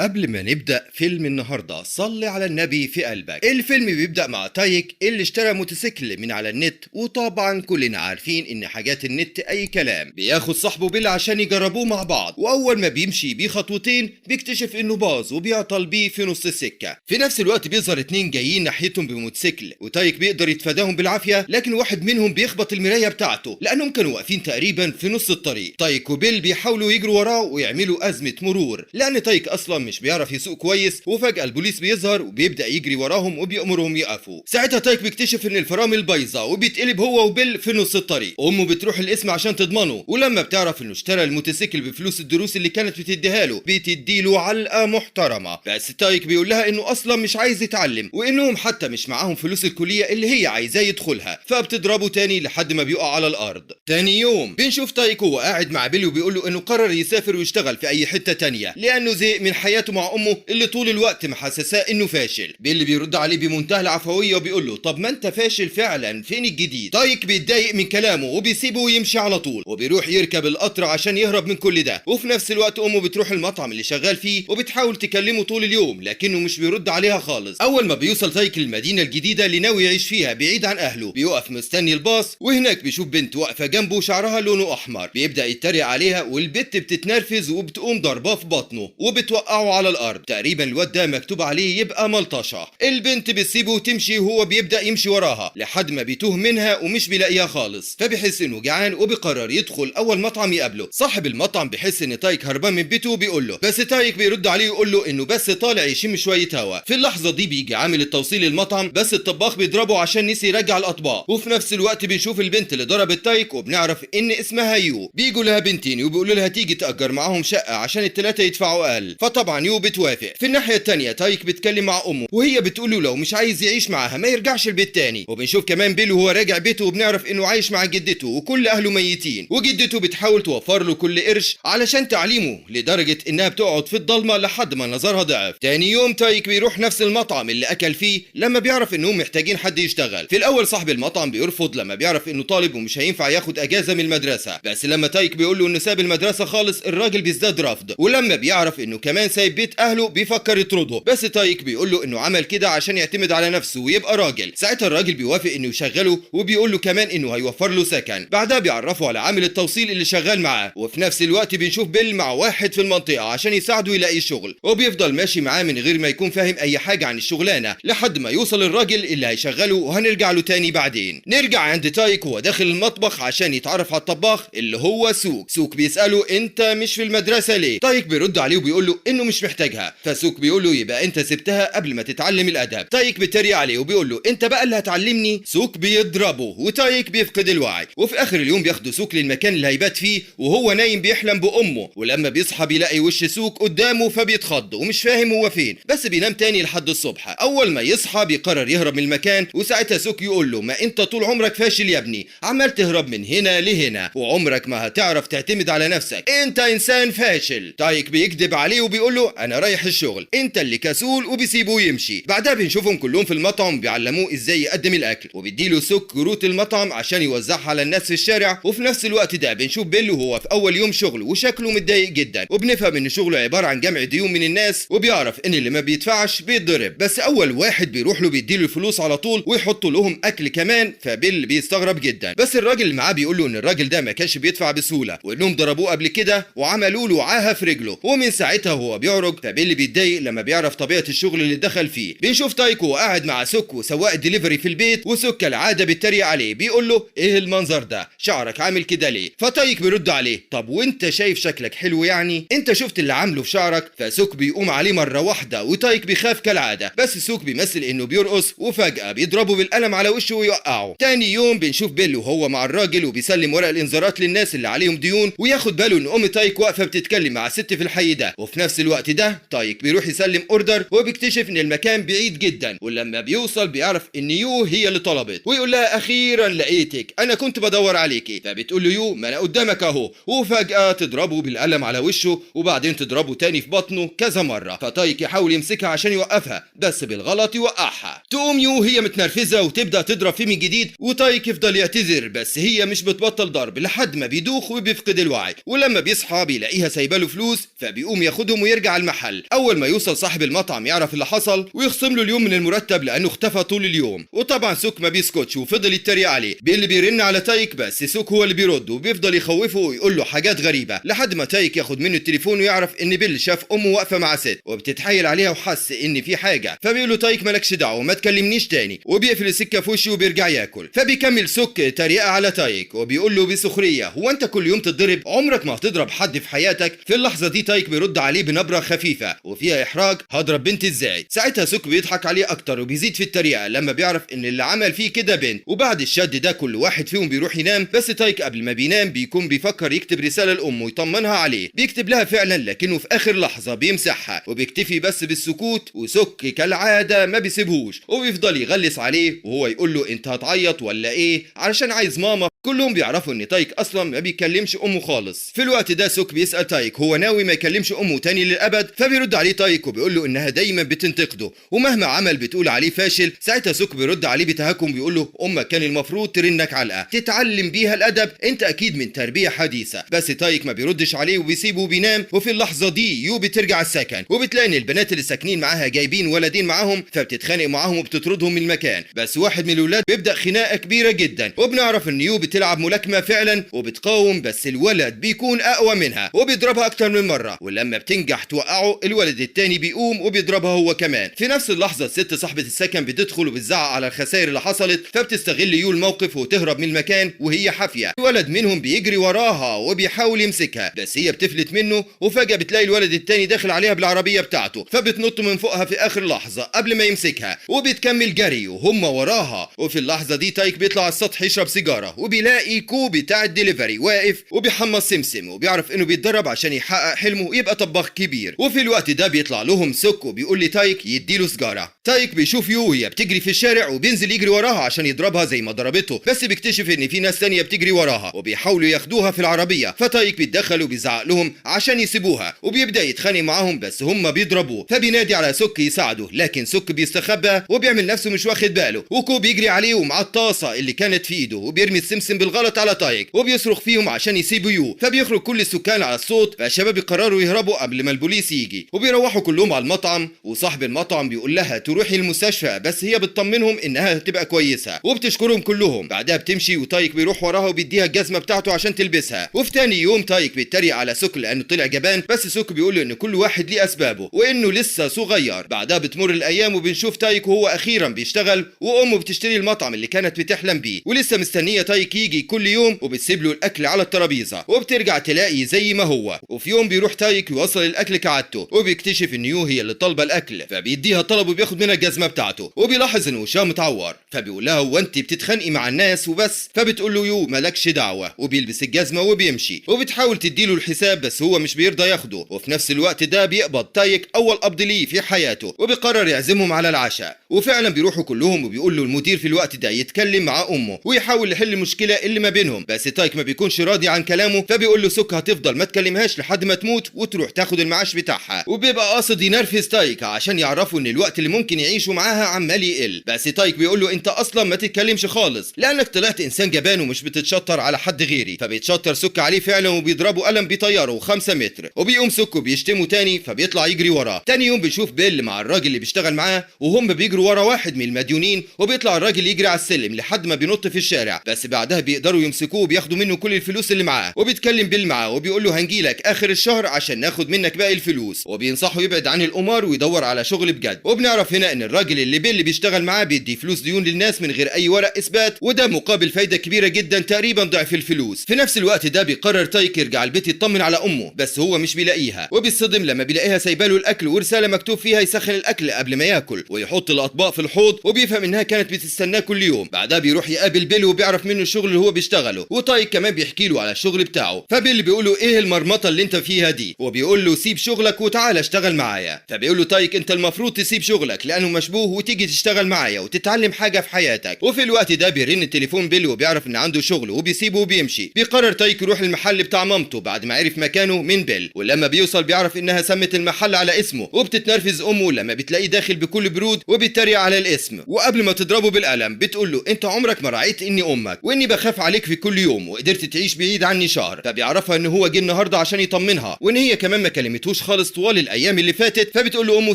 قبل ما نبدأ فيلم النهاردة صلي على النبي في قلبك. الفيلم بيبدأ مع تايك اللي اشترى موتوسيكل من على النت، وطبعا كلنا عارفين ان حاجات النت اي كلام. بياخد صاحبه بيل عشان يجربوه مع بعض، واول ما بيمشي بيه خطوتين بيكتشف انه باظ وبيعطل بيه في نص السكة. في نفس الوقت بيظهر اتنين جايين ناحيتهم بموتوسيكل، وتايك بيقدر يتفاداهم بالعافية، لكن واحد منهم بيخبط المراية بتاعته لانهم كانوا واقفين تقريبا في نص الطريق. تايك وبيل بيحاولوا يجروا وراه ويعملوا أزمة مرور، لان تايك اصلا مش بيعرف يسوق كويس، وفجأة البوليس بيظهر وبيبدأ يجري وراهم وبيأمرهم يقفوا. ساعتها تايك بيكتشف ان الفرامل بايظة وبيتقلب هو وبيل في نص الطريق. امه بتروح القسم عشان تضمنه، ولما بتعرف انه اشترى الموتوسيكل بفلوس الدروس اللي كانت بتديها له بتديله علقة محترمة. بس تايك بيقول لها انه اصلا مش عايز يتعلم، وانهم حتى مش معاهم فلوس الكلية اللي هي عايزاه يدخلها، فبتضربه تاني لحد ما بيقع على الارض. تاني يوم بنشوف تايك وهو قاعد مع بيل وبيقول له انه قرر يسافر ويشتغل في اي حتة تانية، لانه زهق من حياته مع امه اللي طول الوقت محسساه انه فاشل. بيل بيرد عليه بمنتهى العفويه وبيقول له طب ما انت فاشل فعلا، فين الجديد؟ تايك بيتضايق من كلامه وبيسيبه ويمشي على طول، وبيروح يركب القطر عشان يهرب من كل ده. وفي نفس الوقت امه بتروح المطعم اللي شغال فيه وبتحاول تكلمه طول اليوم، لكنه مش بيرد عليها خالص. اول ما بيوصل تايك المدينه الجديده اللي ناوي يعيش فيها بعيد عن اهله، بيقف مستني الباص، وهناك بيشوف بنت واقفه جنبه شعرها لونه احمر. بيبدا يتريق عليها، والبت بتتنرفز وبتقوم ضرباه في بطنه وبتوقعه على الارض. تقريبا الواد ده مكتوب عليه يبقى ملطشه. البنت بتسيبه وتمشي، وهو بيبدا يمشي وراها لحد ما بيتوه منها ومش بيلاقيها خالص، فبيحس انه جعان وبيقرر يدخل اول مطعم يقابله. صاحب المطعم بيحس ان تايك هربان من بيته وبيقول له، بس تايك بيرد عليه ويقول له انه بس طالع يشم شويه هوا. في اللحظه دي بيجي عامل التوصيل المطعم، بس الطباخ بيضربه عشان نسي يرجع الاطباق. وفي نفس الوقت بنشوف البنت اللي ضربت تايك وبنعرف ان اسمها يو. بيجوا لها بنتين وبيقولوا لها تيجي تأجر معاهم شقه عشان الثلاثه يدفعوا اقل، فطبعا يو بتوافق. في الناحيه الثانيه تايك بيتكلم مع امه، وهي بتقول له لو مش عايز يعيش معاها ما يرجعش البيت تاني. وبنشوف كمان بيل وهو راجع بيته، وبنعرف انه عايش مع جدته وكل اهله ميتين، وجدته بتحاول توفر له كل قرش علشان تعليمه، لدرجه انها بتقعد في الضلمه لحد ما نظرها ضعف. تاني يوم تايك بيروح نفس المطعم اللي اكل فيه لما بيعرف انهم محتاجين حد يشتغل. في الاول صاحب المطعم بيرفض لما بيعرف انه طالب ومش هينفع ياخد اجازه من المدرسه، بس لما تايك بيقول له انه ساب المدرسه خالص الراجل بيزداد رفض. ولما بيعرف انه كمان سايب بيت اهله بيفكر يطرده، بس تايك بيقول له انه عمل كده عشان يعتمد على نفسه ويبقى راجل. ساعتها الراجل بيوافق انه يشغله، وبيقول له كمان انه هيوفر له سكن. بعدها بيعرفه على عامل التوصيل اللي شغال معاه. وفي نفس الوقت بنشوف بيل مع واحد في المنطقه عشان يساعده يلاقي شغل، وبيفضل ماشي معاه من غير ما يكون فاهم اي حاجه عن الشغلانه لحد ما يوصل الراجل اللي هيشغله، وهنرجع له تاني بعدين. نرجع عند تايك وهو داخل المطبخ عشان يتعرف على الطباخ اللي هو سوك. سوك بيساله انت مش في المدرسه ليه؟ تايك بيرد عليه وبيقول له انه مش محتاجها، فسوك بيقول له يبقى انت سبتها قبل ما تتعلم الادب. تايك بيتريق عليه وبيقول له انت بقى اللي هتعلمني. سوك بيضربه وتايك بيفقد الوعي. وفي اخر اليوم بياخدوا سوك للمكان اللي هيبات فيه، وهو نايم بيحلم بامه، ولما بيصحى بيلاقي وش سوك قدامه فبيتخض ومش فاهم هو فين، بس بينام تاني لحد الصبح. اول ما يصحى بيقرر يهرب من المكان، وساعتها سوك يقول له ما انت طول عمرك فاشل يا ابني، عمال تهرب من هنا لهنا وعمرك ما هتعرف تعتمد على نفسك، انت انسان فاشل. تايك بيكذب عليه وبيقول له انا رايح الشغل، انت اللي كسول، وبيسيبه يمشي. بعدها بنشوفهم كلهم في المطعم بيعلموه ازاي يقدم الاكل، وبيديله سوك كروت المطعم عشان يوزعها على الناس في الشارع. وفي نفس الوقت ده بنشوف بيل وهو في اول يوم شغل وشكله متضايق جدا، وبنفهم ان شغله عباره عن جمع ديون من الناس، وبيعرف ان اللي ما بيدفعش بيتضرب. بس اول واحد بيروح له بيديله الفلوس على طول ويحطوا لهم اكل كمان، فبيل بيستغرب جدا. بس الراجل اللي معاه بيقول له ان الراجل ده ما كانش بيدفع بسهوله، وانهم ضربوه قبل كده وعملوا له عاهه في رجله، ومن ساعتها هو بيعرج. فبيل بيتضايق لما بيعرف طبيعه الشغل اللي دخل فيه. بنشوف تايك وهو قاعد مع سوك وسواق الدليفري في البيت، وسوك كالعاده بيتريق عليه بيقول له ايه المنظر ده، شعرك عامل كده ليه؟ فتايك بيرد عليه طب وانت شايف شكلك حلو يعني، انت شفت اللي عامله في شعرك؟ فسوك بيقوم عليه مره واحده، وتايك بيخاف كالعاده، بس سوك بيمثل انه بيرقص، وفجاه بيضربه بالقلم على وشه ويوقعه. تاني يوم بنشوف بيل وهو مع الراجل وبيسلم ورق الانذارات للناس اللي عليهم ديون، وياخد باله ان ام تايك واقفه بتتكلم مع ست في الحي ده. وفي نفس الوقت ده تايك بيروح يسلم اوردر، وبيكتشف ان المكان بعيد جدا، ولما بيوصل بيعرف ان يو هي اللي طلبت، ويقول لها اخيرا لقيتك، انا كنت بدور عليكي. فبتقول له يو ما انا قدامك اهو، وفجاه تضربه بالقلم على وشه، وبعدين تضربه تاني في بطنه كذا مره. فتايك يحاول يمسكها عشان يوقفها، بس بالغلط يوقعها. تقوم يو هي متنرفزه وتبدا تضرب فيه من جديد، وتايك يفضل يعتذر، بس هي مش بتبطل ضرب لحد ما بيدوخ وبيفقد الوعي. ولما بيصحى بيلاقيها سايبه له فلوس، فبيقوم ياخدهم ويرجع وبيرجع المحل. اول ما يوصل صاحب المطعم يعرف اللي حصل ويخصم له اليوم من المرتب لانه اختفى طول اليوم. وطبعا سوك ما بيسكتش وفضل يتريق عليه. بيل بيرن على تايك بس سوك هو اللي بيرد وبيفضل يخوفه ويقول له حاجات غريبه لحد ما تايك ياخد منه التليفون ويعرف ان بيل شاف امه واقفه مع ست وبتتحايل عليها وحس ان في حاجه. فبيقول له تايك مالكش دعوه ما تكلمنيش تاني وبيقفل السكه في وشه وبيرجع ياكل. فبيكمل سوك تريقه على تايك وبيقول له بسخريه هو انت كل يوم تتضرب؟ عمرك ما هتضرب حد في حياتك. في اللحظه دي تايك بيرد عليه بنبره خفيفه وفيها احراج هضرب بنت ازاي؟ ساعتها سوك بيضحك عليه اكتر وبيزيد في التريقه لما بيعرف ان اللي عمل فيه كده بنت. وبعد الشد ده كل واحد فيهم بيروح ينام بس تايك قبل ما بينام بيكون بيفكر يكتب رساله لامه يطمنها عليه. بيكتب لها فعلا لكنه في اخر لحظه بيمسحها وبيكتفي بس بالسكوت. وسوك كالعاده ما بيسيبهوش وبيفضل يغلس عليه وهو يقول له انت هتعيط ولا ايه علشان عايز ماما. كلهم بيعرفوا ان تايك اصلا ما بيكلمش امه خالص. في الوقت ده سوك بيسال تايك هو ناوي ما يكلمش امه تاني للابد. فبيرد عليه تايك وبيقول له انها دايما بتنتقده ومهما عمل بتقول عليه فاشل. ساعتها سوك بيرد عليه بتهكم بيقول له امك كان المفروض ترنك علقه تتعلم بيها الادب، انت اكيد من تربيه حديثه. بس تايك ما بيردش عليه وبيسيبه وبينام. وفي اللحظه دي يو بترجع السكن وبتلاقي ان البنات اللي ساكنين معاها جايبين ولدين معاهم فبتتخانق معاهم وبتطردهم من المكان. بس واحد من الولاد بيبدا خناقه كبيره جدا وبنعرف ان يو بتلعب ملاكمه فعلا وبتقاوم بس الولد بيكون اقوى منها وبيضربها اكتر من مره ولما بتنجح توقعه الولد التاني بيقوم وبيضربها هو كمان. في نفس اللحظه الست صاحبه السكن بتدخل وبتزعق على الخسائر اللي حصلت فبتستغل يو الموقف وتهرب من المكان وهي حافيه. الولد منهم بيجري وراها وبيحاول يمسكها بس هي بتفلت منه وفجاه بتلاقي الولد التاني داخل عليها بالعربيه بتاعته فبتنط من فوقها في اخر لحظه قبل ما يمسكها وبتكمل جري وهم وراها. وفي اللحظه دي تايك بيطلع على السطح يشرب سيجاره وبيلاقي كو بتاع الدليفري واقف وبيحمص سمسم وبيعرف انه بيتدرب عشان يحقق حلمه ويبقى طباخ كبير. وفي الوقت ده بيطلع لهم سوك وبيقول لتايك يديله سيجاره. تايك بيشوف يو وهي بتجري في الشارع وبينزل يجري وراها عشان يضربها زي ما ضربته بس بيكتشف ان في ناس تانية بتجري وراها وبيحاولوا ياخدوها في العربيه. فتايك بيتدخل وبيزعق لهم عشان يسيبوها وبيبدا يتخانق معاهم بس هم بيضربوه. فبينادي على سوك يساعده لكن سوك بيستخبى وبيعمل نفسه مش واخد باله. وكو بيجري عليه ومعاه الطاسه اللي كانت في ايده وبيرمي السمسم بالغلط على تايك وبيصرخ فيهم عشان يسيبوا يو. فبيخرج كل السكان على الصوت فالشباب يقرروا يهربوا قبل ما البوليس يجي وبيروحوا كلهم على المطعم. وصاحب المطعم بيقول لها تروحي المستشفى بس هي بتطمنهم انها هتبقى كويسه وبتشكرهم كلهم. بعدها بتمشي وتايك بيروح وراها وبيديها الجزمه بتاعته عشان تلبسها. وفي تاني يوم تايك بيتريق على سوك لانه طلع جبان بس سوك بيقول له ان كل واحد ليه اسبابه وانه لسه صغير. بعدها بتمر الايام وبنشوف تايك وهو اخيرا بيشتغل وامه بتشتري المطعم اللي كانت بتحلم بيه ولسه مستنيه تايك يجي كل يوم وبتسيب له الاكل على الترابيزه وبترجع تلاقي زي ما هو. وفي يوم بيروح تايك يوصل الاكل كعادته وبيكتشف ان يو هي اللي طالبه الاكل فبيديها طلب وبياخد منها الجزمه بتاعته وبيلاحظ ان وشها متعور فبيقول لها هو انت بتتخانقي مع الناس وبس؟ فبتقول له يو مالكش دعوه وبيلبس الجزمه وبيمشي وبتحاول تديله الحساب بس هو مش بيرضى ياخده. وفي نفس الوقت ده بيقبض تايك اول قبض ليه في حياته وبيقرر يعزمهم على العشاء. وفعلا بيروحوا كلهم وبيقول له المدير في الوقت ده يتكلم مع امه ويحاول يحل المشكله اللي ما بينهم بس تايك ما بيكونش راضي عن كلامه فبيقول له سوك هتفضل ما تكلمهاش لحد ما تموت وتروح تاخد المعاش بتاعها. وبيبقى قاصد ينرفز تايك عشان يعرفوا ان الوقت اللي ممكن يعيشوا معاها عمال يقل. بس تايك بيقول له انت اصلا ما تتكلمش خالص لانك طلعت انسان جبان ومش بتتشطر على حد غيري. فبيتشطر سوك عليه فعلا وبيضربه قلم بيطيره 5 متر وبيقوم سوك وبيشتمه تاني فبيطلع يجري وراه. تاني يوم بنشوف بيل مع الراجل اللي بيشتغل معاه وهم بيجروا ورا واحد من المديونين وبيطلع الراجل يجري على السلم لحد ما بينط في الشارع بس بعدها بيقدروا يمسكوه وبياخدوا منه كل الفلوس اللي معاه. وبيتكلم بيل معاه وبيقول له هنجيلك اخر الشهر عشان ناخد منك باقي الفلوس وبينصحه يبعد عن القمار ويدور على شغل بجد. وبنعرف هنا ان الراجل اللي بيل بيشتغل معاه بيدي فلوس ديون للناس من غير اي ورق اثبات وده مقابل فايده كبيره جدا تقريبا ضعف الفلوس. في نفس الوقت ده بيقرر تايك يرجع البيت يطمن على امه بس هو مش بيلاقيها وبيصدم لما بيلاقيها سايباله الاكل ورساله مكتوب فيها يسخن الاكل قبل ما ياكل ويحط الاطباق في الحوض وبيفهم انها كانت بتستناه كل يوم. بعدها بيروح يقابل بيل وبيعرف منه الشغل اللي هو بيشتغله وتايك كمان بيحكي له على الشغل بتاعه. فبيل بيقول له ايه المرمطه اللي انت فيها دي وبيقول له سيب شغلك وتعال اشتغل معايا. فبيقول له تايك انت المفروض تسيب شغلك لانه مشبوه وتيجي تشتغل معايا وتتعلم حاجه في حياتك. وفي الوقت ده بيرن التليفون بيل وبيعرف ان عنده شغل وبيسيبه وبيمشي. بيقرر تايك يروح المحل بتاع مامته بعد ما عرف مكانه من بيل ولما بيوصل بيعرف انها سمت المحل على اسمه وبتتنرفز امه لما بتلاقيه داخل بكل برود بتتريق على الاسم، وقبل ما تضربه بالقلم بتقول له انت عمرك ما راعيت اني امك واني بخاف عليك في كل يوم وقدرت تعيش بعيد عني شهر. فبيعرفها ان هو جه النهارده عشان يطمنها وان هي كمان ما كلمتهوش خالص طوال الايام اللي فاتت. فبتقول له امه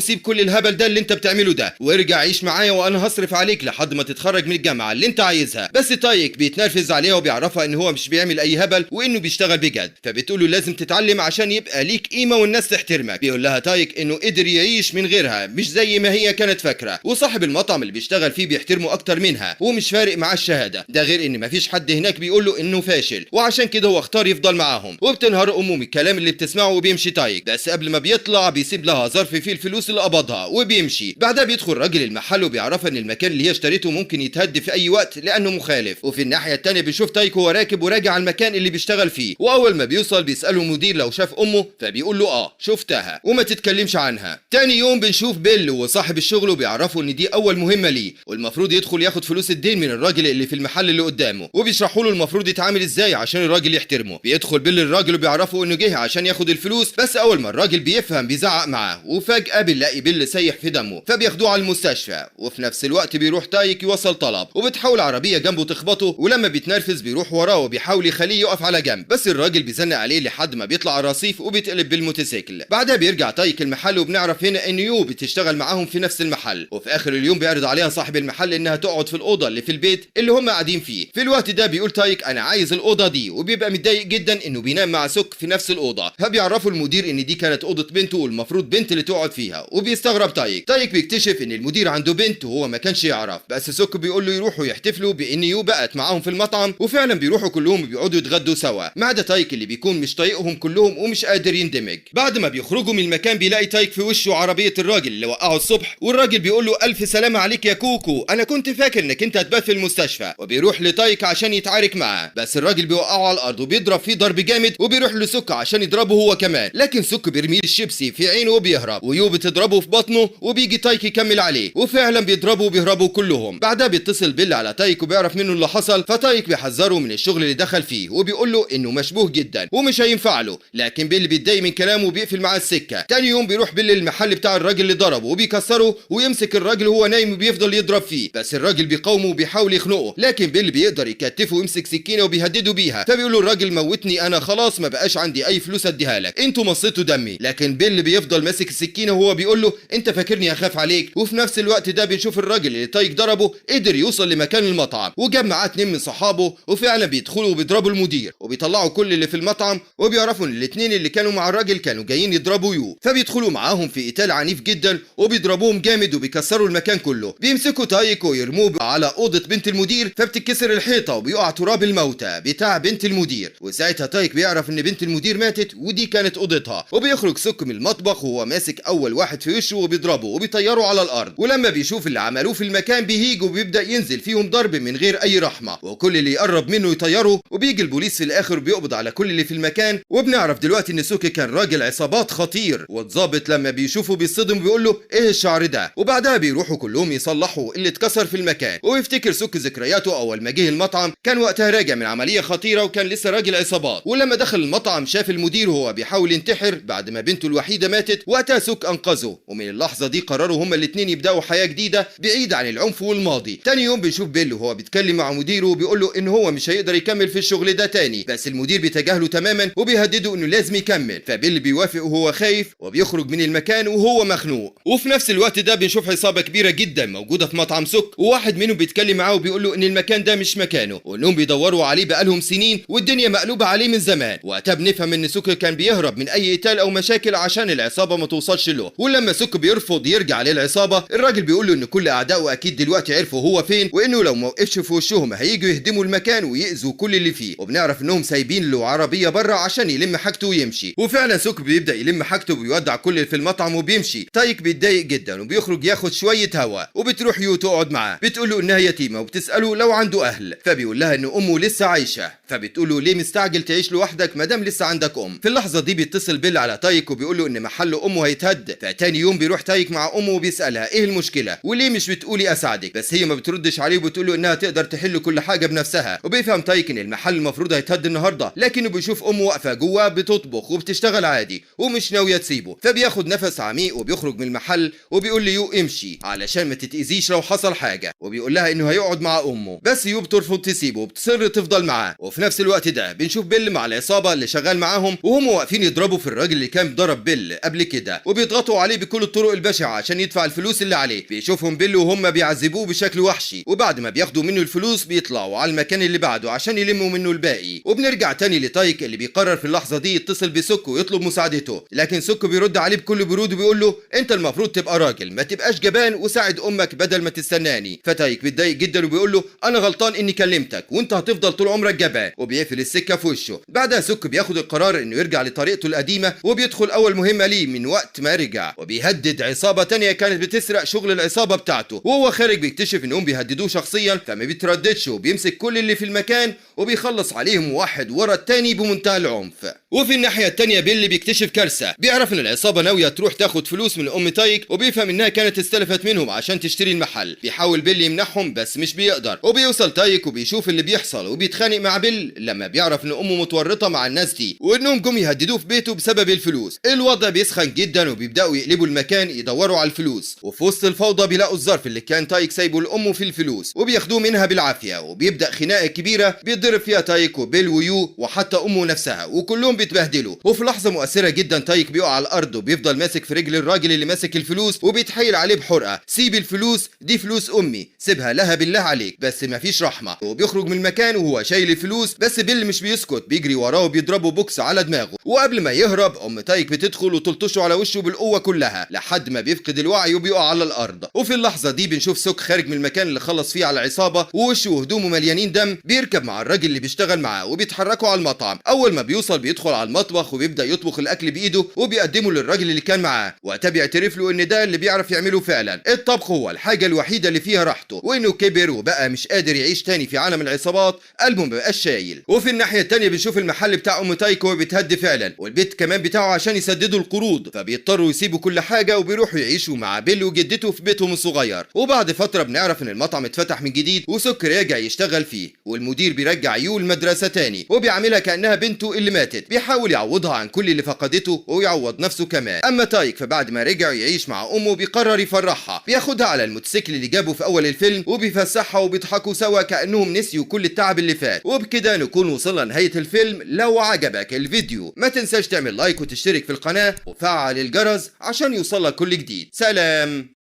سيب كل الهبل ده اللي انت بتعمله ده وارجع عيش معايا وانا هصرف عليك لحد ما تتخرج من الجامعه اللي انت عايزها. بس تايك بيتنرفز عليها وبيعرفها ان هو مش بيعمل اي هبل وانه بيشتغل بجد. فبتقول له لازم تتعلم عشان يبقى ليك قيمه والناس تحترمك. بيقول لها تايك انه قدر يعيش من غيرها مش زي ما هي كانت فاكره، وصاحب المطعم اللي بيشتغل فيه بيحترمه اكتر منها ومش فارق معاه الشهاده. ده غير ان مفيش حد هناك بيقول له انه فاشل وعشان كده هو اختار يفضل معاهم. وبتنهار امه من الكلام اللي بتسمعه وبيمشي تايك، بس قبل ما بيطلع بيسيب لها ظرف فيه الفلوس اللي قبضها وبيمشي. بعدها بيدخل راجل المحل وبيعرفها ان المكان اللي هي اشتريته ممكن يتهد في اي وقت لانه مخالف. وفي الناحيه الثانيه بنشوف تايك وهو راكب وراجع على المكان اللي بيشتغل فيه، واول ما بيوصل بيساله المدير لو شاف امه فبيقول له شفتها وما تتكلمش عنها. تاني يوم بنشوف بيل وصاحب الشغل وبيعرفوا ان دي اول مهمه ليه والمفروض يدخل ياخد فلوس الدين من الراجل اللي في المحل اللي قدامه، وبيشرحوا له المفروض يتعامل ازاي عشان الراجل يحترمه. بيدخل بيل الراجل وبيعرفوا انه جه عشان ياخد الفلوس، بس اول ما الراجل بيفهم بيزعق معاه وفجاه بنلاقي بيل سايح في دمه فبياخدوه على المستشفى. وفي نفس الوقت بيروح تايك يوصل طلب وبتحاول عربيه جنبه تخبطه، ولما بيتنرفز بيروح وراه وبيحاول يخليه يقف على جنب، بس الراجل بيزنق عليه لحد ما بيطلع على الرصيف وبيتقلب بالموتوسيكل. بعدها بيرجع تايك المحل وبنعرف هنا ان يو بتشتغل معاهم في نفس المحل، وفي اخر اليوم بيعرض عليها صاحب المحل انها تقعد في الاوضه اللي في البيت اللي هم قاعدين فيه. في الوقت ده بيقول تايك انا عايز الاوضه دي وبيبقى متضايق جدا انه بينام مع سوك في نفس الاوضه. فبيعرفوا المدير ان دي كانت اوضه بنته والمفروض بنت اللي تقعد فيها، وبيستغرب تايك بيكتشف ان المدير عنده بنت وهو ما كانش يعرف. بس سوك بيقول له يروحوا يحتفلوا بان يو بقت معاهم في المطعم، وفعلا بيروحوا كلهم وبيقعدوا يتغدوا سوا ما عدا تايك اللي بيكون مش طايقهم كلهم ومش قادر يندمج. بعد ما بيخرجوا من المكان بيلاقي تايك في وشه عربيه الراجل اللي وقعه الصبح، والراجل بيقول له الف سلامه عليك يا كوكو، انا كنت فاكر انك انت هتبات في المستشفى. وبيروح لتايك عشان يتعارك معاه، بس الراجل بيوقعه على الارض وبيضرب فيه ضرب جامد، وبيروح لسوك عشان يضربه هو كمان، لكن سوك بيرمي الشيبسي في عينه وبيهرب، ويو بتضربه في بطنه وبيجي تايك يكمل عليه، وفعلا بيضربوا وبيهربوا كلهم. بعدها بيتصل بيل على تايك وبيعرف منه اللي حصل، فتايك بيحذره من الشغل اللي دخل فيه وبيقول له انه مشبوه جدا ومش هينفع له، لكن بيل بيتضايق من كلامه وبيقفل معاه السكه. تاني يوم بيروح بيل المحل بتاع الراجل اللي ضربه وبيكسره ويمسك الراجل وهو نايم وبيفضل يضرب فيه، بس الراجل بيقاومه وبيحاول يخنقه، لكن بيل بيقدر يكتفه ويمسك سكينه وبيهدده بيها. فبيقول له الراجل موتني انا خلاص ما بقاش عندي اي فلوس اديها لك، انتوا مصيتوا دمي، لكن بيل بيفضل ماسك السكينه وهو بيقول له انت فاكرني اخاف عليك. وفي نفس الوقت ده بنشوف الراجل اللي تايك ضربه قدر يوصل لمكان المطعم وجاب معاه 2 من صحابه، وفعلا بيدخلوا وبيضربوا المدير وبيطلعوا كل اللي في المطعم، وبيعرفوا ان الاثنين اللي كانوا مع الراجل كانوا جايين يضربوا يو، فبيدخلوا معاهم في قتال عنيف جدا وبيضربوهم جامد وبيكسروا المكان كله. بيمسكوا تايك ويرموه على اوضه بنت المدير فبتتكسر الحيطه وبيقع تراب الموتى بتاع بنت المدير، وساعتها تايك بيعرف ان بنت المدير ماتت ودي كانت اوضتها. وبيخرج سوك من المطبخ وهو ماسك اول واحد في وشه وبيضربه وبيطيره على الارض، ولما بيشوف اللي عملوه في المكان بيهيج وبيبدا ينزل فيهم ضرب من غير اي رحمه، وكل اللي يقرب منه يطيره. وبيجي البوليس في الاخر وبيقبض على كل اللي في المكان، وبنعرف دلوقتي ان سوكي كان راجل عصابات خطير، والضابط لما بيشوفه بيصدم وبيقول له ايه الشعر ده. وبعدها بيروحوا كلهم يصلحوا اللي اتكسر في المكان، ويفتكر سوكي ذكرياته اول ما جه المطعم كان وقتها راجع من عمليه خطيره وكان لسه راجل عصابات، ولما دخل المطعم شاف المدير وهو بيحاول ينتحر بعد ما بنته الوحيده ماتت، وقتها سوك انقذه، ومن اللحظه دي قرروا هما الاثنين يبداوا حياه جديده بعيد عن العنف والماضي. تاني يوم بنشوف بيل وهو بيتكلم مع مديره وبيقول له ان هو مش هيقدر يكمل في الشغل ده تاني، بس المدير بيتجاهله تماما وبيهدده انه لازم يكمل. فبيل بيوافق وهو خايف وبيخرج من المكان وهو مخنوق. وفي نفس الوقت ده بنشوف عصابه كبيره جدا موجوده في مطعم سوك، وواحد منهم بيتكلم معاه وبيقول له ان المكان ده مش مكانه وانهم بيدوروا عليه بقالهم سنين والدنيا مقلوبه عليه من زمان. وقتها بنفهم ان سوك كان بيهرب من اي قتال او مشاكل عشان العصابه ما توصلش له، ولما سوك بيرفض يرجع للعصابه الراجل بيقول له ان كل اعدائه اكيد دلوقتي عرفوا هو فين، وانه لو ما وقفش في وشهم هييجوا يهدموا المكان ويأذوا كل اللي فيه. وبنعرف انهم سايبين له عربيه بره عشان يلم حاجته ويمشي، وفعلا سوك بيبدا يلم حاجته وبيودع كل اللي في المطعم وبيمشي. تايك بيتضايق جدا وبيخرج ياخد شويه هوا، وبتروح يو تقعد معاه بتقول له انها يتيمه وبتساله لو عنده اهل، فبيقول لها ان امه لسه عايشه، فبتقول له ليه مستعجل تعيش لوحدك ما دام لسه عندك ام. في اللحظه دي بيتصل بيل على تايك وبيقول له ان محل امه هيتهد. فتاني يوم بيروح تايك مع امه وبيسالها ايه المشكله وليه مش بتقولي اساعدك، بس هي ما بتردش عليه وبتقول له انها تقدر تحل كل حاجه بنفسها. وبيفهم تايك ان المحل المفروض هيتهد النهارده، لكنه بيشوف امه واقفه جوه بتطبخ وبتشتغل عادي ومش ناويه تسيبه، فبياخد نفس عميق وبيخرج من المحل وبيقول ليو امشي، بيه علشان ما تتأذيش لو حصل حاجة، وبيقول لها انه هيقعد مع امه، بس يو بترفض تسيبه وبتصر تفضل معاه. وفي نفس الوقت ده بنشوف بيل مع العصابة اللي شغال معاهم وهم واقفين يضربوا في الراجل اللي كان ضرب بيل قبل كده، وبيضغطوا عليه بكل الطرق البشعة عشان يدفع الفلوس اللي عليه. بيشوفهم بيل وهم بيعذبوه بشكل وحشي، وبعد ما بياخدوا منه الفلوس بيطلعوا على المكان اللي بعده عشان يلموا منه الباقي. وبنرجع تاني لتايك اللي بيقرر في اللحظة دي يتصل بسوكو ويطلب مساعدته، لكن سوكو بيرد عليه بكل برود وبيقول له انت المفروض تبقى راجل، ما تبقاش جبان وساعد امك بدل ما تستناني. فتايك بيتضايق جدا وبيقول له انا غلطان اني كلمتك وانت هتفضل طول عمرك جبان، وبيقفل السكة في وشه. بعدها سوكو بياخد القرار انه يرجع لطريقته القديمة، وبيدخل اول مهمة ليه من وقت ما رجع، وبيهدد عصابة تانية كانت بتسرق شغل العصابة بتاعته. وهو خارج بيكتشف انهم بيهددوه شخصيا، فما بيترددش وبيمسك كل اللي في المكان وبيخلص عليهم واحد ورا التاني بمنتهى العنف. وفي الناحية التانية بيل بيكتشف كارثة، بيعرف ان العصابة ناوية تروح تاخد فلوس من ام تايك، وبيفهم انها كانت استلفت منهم عشان تشتري المحل. بيحاول بيل يمنعهم بس مش بيقدر، وبيوصل تايك وبيشوف اللي بيحصل وبيتخانق مع بيل لما بيعرف ان امه متورطة مع الناس دي وانهم جم يهددوه في بيته بسبب الفلوس. الوضع بيسخن جدا وبيبداوا يقلبوا المكان يدوروا على الفلوس، وفي وسط الفوضى بيلاقوا الظرف اللي كان تايك سايبه لامه في الفلوس وبياخدوه منها بالعافية، وبيبدا خناقة كبيرة بيتضرب فيها تايك وبيل ويو وحتى امه نفسها، وكلهم بيتبهدلوا. وفي لحظة مؤثرة جدا تايك بيقع على الارض وبيفضل ماسك في رجل الراجل اللي ماسك الفلوس وبيتحايل عليه بحرقة، سيب الفلوس دي فلوس امي، سيبها لها بالله عليك، بس مفيش رحمة. وبيخرج من المكان وهو شايل الفلوس، بس بيل مش بيسكت، بيجري وراه وبيضربه بوكس على دماغه. وقبل ما يهرب ام تايك بتدخل وتلطشه على وشه بالقوة كلها لحد ما بيفقد الوعي وبيقع على الارض. وفي اللحظة دي بنشوف سوك خارج من المكان اللي خلص فيه على العصابة، ووشه وهدومه مليانين دم، بيركب مع الراجل اللي بيشتغل معاه وبيتحركوا على المطعم. اول ما بيوصل بيدخل على المطبخ وبيبدا يطبخ الاكل بايده وبيقدمه للراجل اللي كان معاه، وقتها بيعترف له ان ده اللي بيعرف يعمله فعلا، الطبخ هو الحاجة الوحيدة اللي فيها راحته، وانه كبر وبقى مش قادر يعيش تاني في عالم العصابات، قلبه مبقاش شايل. وفي الناحية التانية بنشوف المحل بتاع ام تايك وهو بيتهد فعلا، والبيت كمان بتاعه عشان يسددوا القروض، فبيضطروا يسيبوا كل حاجة وبيروحوا يعيشوا مع بيل وجدته في بيتهم الصغير. وبعد فترة بنعرف ان المطعم اتفتح من جديد وسوك راجع يشتغل فيه، والمدير بيرجع يو المدرسة تاني وبيعاملها كأنها بنته اللي ماتت، بيحاول يعوضها عن كل اللي فقدته ويعوض نفسه كمان. اما تايك فبعد ما رجع يعيش مع امه بيقرر يفرحها، بياخدها على الموتوسيكل اللي جابه في اول الفيلم وبيفسحها وبيضحكوا سوا كأنهم نسيوا كل التعب اللي فات. وبكده نكون وصلنا لنهاية الفيلم. لو عجبك الفيديو ما تنساش تعمل لايك وتشترك في القناة وفعل الجرس عشان يوصلك كل جديد. سلام.